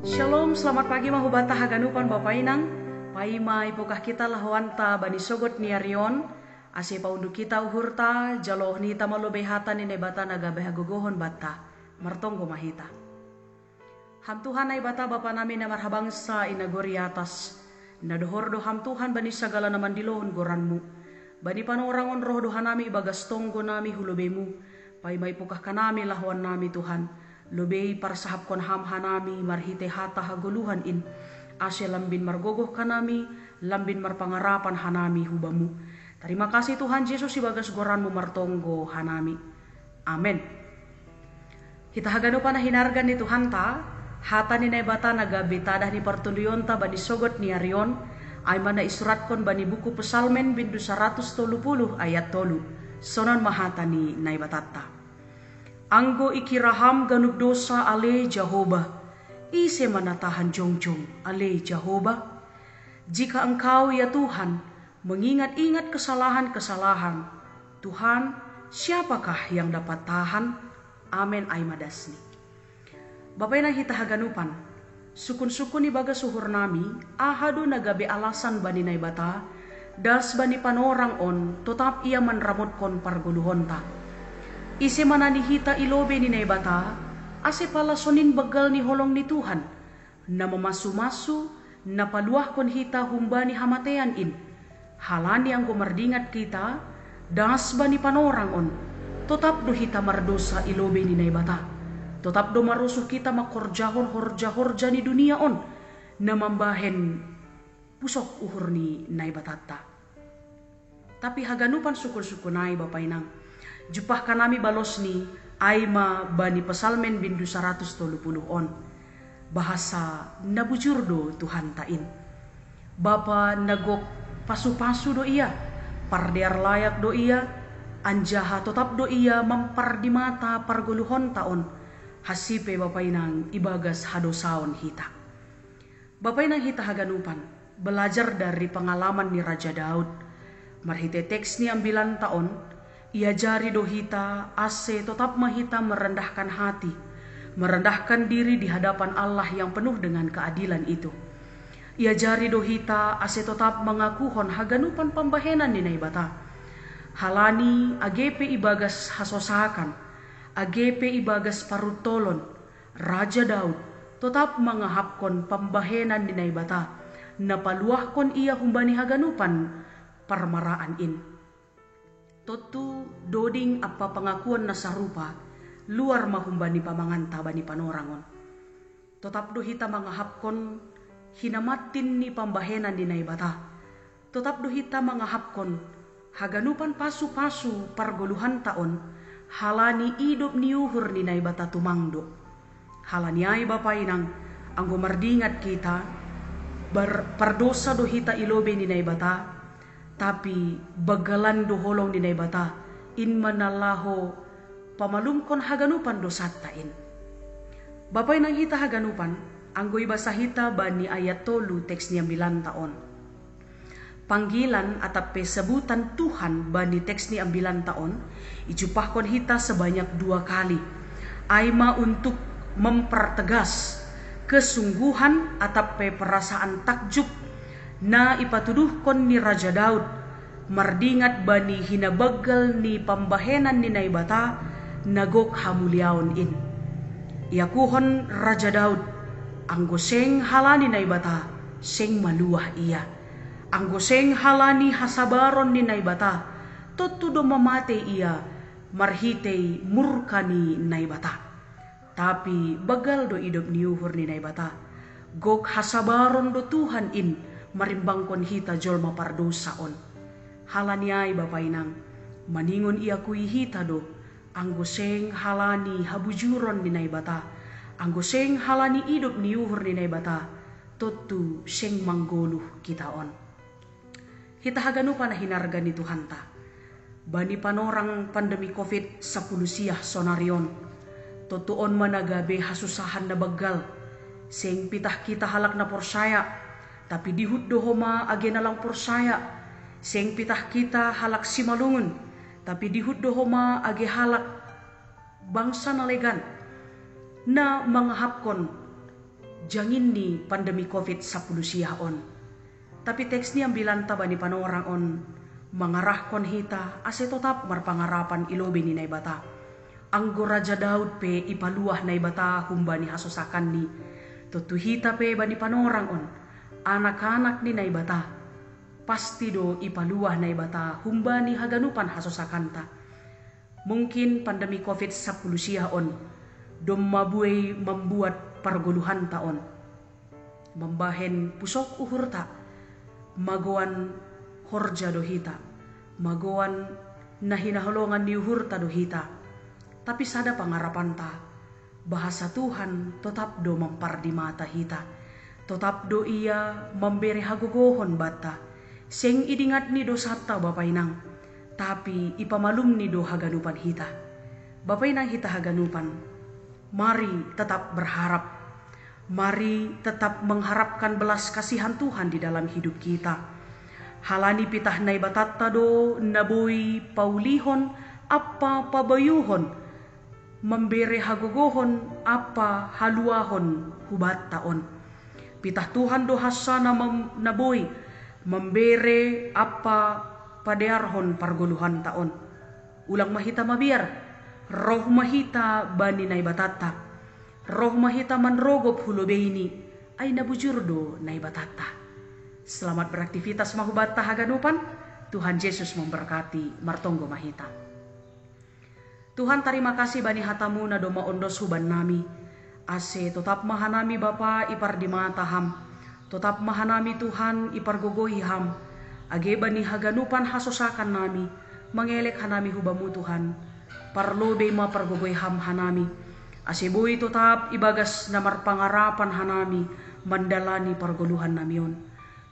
Shalom, selamat pagi mahubata haganupan Bapak Inang. Paima ipukah kita lahwanta bani sogot niarion. Ase paundu kita uhurta jaloh ni tamalo behata ni nebata naga behagogohon bata. Martonggo mahita. Hamtuhan ay bata Bapa namin na marhabangsa inagori atas. Nadohor doham Tuhan bani sagala naman dilohon goranmu. Bani panorangon roh dohan nami ibagastonggo nami hulubemu. Paima ipukah kanami lahwan nami Tuhan. Lubei para sahab kon ham hanami marhite hata haguluhan in asya lambin margogoh kanami lambin marpangarapan hanami hubamu. Terima kasih Tuhan Yesus ibagas goranmu martonggo hanami. Amen. Kita hagano pa na hinargan ni Tuhan ta hata ni naibata nagabi tadah ni partulion ta bani sogot ni arion ay mana isurat kon bani buku pesalmen bindu 130 ayat 3 sonon mahata ni naibatatta. Anggo ikiraham ganug dosa ale Jehovah, ise manatahan jongjong ale Jehovah. Jika engkau ya Tuhan mengingat-ingat kesalahan-kesalahan, Tuhan siapakah yang dapat tahan? Amen ay madasni. Bapak na hita haganupan, sukun-sukun ibaga suhur nami, ahado nagabe alasan bani naibata, das bani panorang on, tetap ia manramot kon parguluhonta. Ise mananihita ilobe ni naibata, ase pala sonin bagal ni holong ni Tuhan, na mamasu-masu, na paluah kon hita humbani hamatean in, halani ang gumardingat kita, das ba ni panorang on, totap do hita mardosa ilobe ni naibata, totap do marusuh kita makorjahon horja-horja ni dunia on, na mambahen pusok uhur ni naibatatta. Tapi haganupan sukul-sukunay Bapak Inang, jupah kanami balos ni Aima bani pesalmen bindu 130 on. Bahasa nabujurdo Tuhan tain. Bapa nagok pasu-pasu do iya, pardear layak do iya, anjaha tetap do iya mampar di mata parguluhon taon. Hasipe Bapa Inang ibagas hadosaon hita. Bapa Inang hita haganupan, belajar dari pengalaman ni Raja Daud. Marhite teks ni ambilan taon, ia jari dohita ase tetap mahita merendahkan hati, merendahkan diri di hadapan Allah yang penuh dengan keadilan itu. Ia jari dohita ase tetap mengakuhon haganupan pambahenan ni naibata. Halani agepe ibagas hasosakan, agepe ibagas parutolon, Raja Daud tetap mengahapkon pambahenan ni naibata, napaluahkon ia humbani haganupan parmaraan in. Totu doding apa pengakuan na sarupa luar mahumbani pamanganta bani panorangon. Tetap do hita mangahapkon hinamatin ni pambahenan di naibata. Tetap do hita mangahapkon haganupan pasu-pasu pargoluhan taon halani idop niuhur ni naibata tumangdo. Halani ay Bapa Inang anggo mardingat kita pardosa do hita ilobe ni naibata. Tapi bagalan doholong di naibata in manalaho pamalumkon haganupan dosatain. Bapay nang hita haganupan anggoy basahita bani ayat 3 teks niya 9 taon. Panggilan atape sebutan Tuhan bani teks ni 9 taon ijupahkon hita sebanyak 2 kali. Aima untuk mempertegas kesungguhan atape perasaan takjub na ipatuduhkon ni Raja Daud mardingat bani hinabagal ni pambahenan ni naibata nagok hamulyaon in. Iakuhon Raja Daud anggo seng halani naibata seng maluah iya. Anggo seng halani hasabaron ni naibata totudo mamate iya marhitei murka ni naibata. Tapi bagal do idop niuhur ni naibata gok hasabaron do Tuhan in marimbangkon hita jolma pardosaon. Halaniay Bapa Inang, maningon ia kui hita do, anggo seng halani habujuron ni naibata, anggo seng halani idop niuhur ni naibata, totu seng manggoluh kitaon. Hita haganupan na hinarga ni Tuhan ta. Bani panorang pandemi COVID-10 siyah sonarion, totuon managabe hasusahan na bagal, seng pitah kita halak na porsaya, tapi dihud dohoma age na lang porsaya. Seng pitah kita halak simalungun, tapi dihud dohoma age halak bangsa nalegan na mangahapkon jangin ni pandemi COVID-10 siyaon. Tapi teks ni ang bilan taba ni panorang on mangarahkon hita ase totap marpangarapan ilobi ni naibata. Ang Raja Daud pe ipaluah naibata humba ni hasusakan ni tutuhita pe bani panorang on anak-anak ni naibata. Pasti do ipaluah naibata humba ni haganupan hasusakanta. Mungkin pandemi COVID-10 siyaon domabuay membuat parguluhan taon. Membahen pusok uhurta, magawan horja dohita, magawan nahinahalongan ni uhurta dohita. Tapi sada pangarapan ta, bahasa Tuhan tetap do mempardimata hita, tetap do ia memberi hagogohon bata, seng idingat ni do sata bapainang, tapi ipamalum ni do haganupan hita. Bapainang hita haganupan, mari tetap berharap. Mari tetap mengharapkan belas kasihan Tuhan di dalam hidup kita. Halani pitah naibatatta do naboy paulihon apa pabayuhon. Memberi hagogohon apa haluahon hubat taon. Pitah Tuhan do hasana naboy memberi apa padearhon parguluhan taon. Ulang mahita mabiar, roh mahita bani naibatatta. Roh mahita manrogop hulobeini ay nabujurdo naibatata. Selamat beraktivitas mahubata haganupan. Tuhan Yesus memberkati martonggo mahita. Tuhan terima kasih bani hatamu na doma ondos huban nami. Ase tetap mahanami Bapa ipar di mataham. Tetap mahanami Tuhan ipar gogohi ham. Age bani haganupan hasosakan nami. Mengelek hanami hubamu Tuhan. Parlobe ma pargogoy ham hanami. Asibuy tetap ibagas namar pangarapan hanami mandalani parguluhan namion.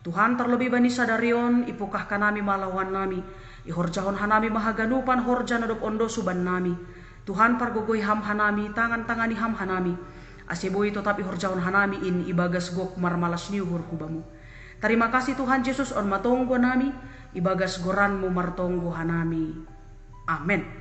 Tuhan terlebih bani sadarion ipukah kanami malawan nami. Ihorjahon hanami mahaganupan horja nadop ondo suban nami. Tuhan pargogoy ham hanami tangan-tangani ham hanami. Asibuy tetap ihorjahon hanami in ibagas gok marmalas niuhur kubamu. Terima kasih Tuhan Yesus on matonggo nami ibagas goranmu martonggo hanami. Amen.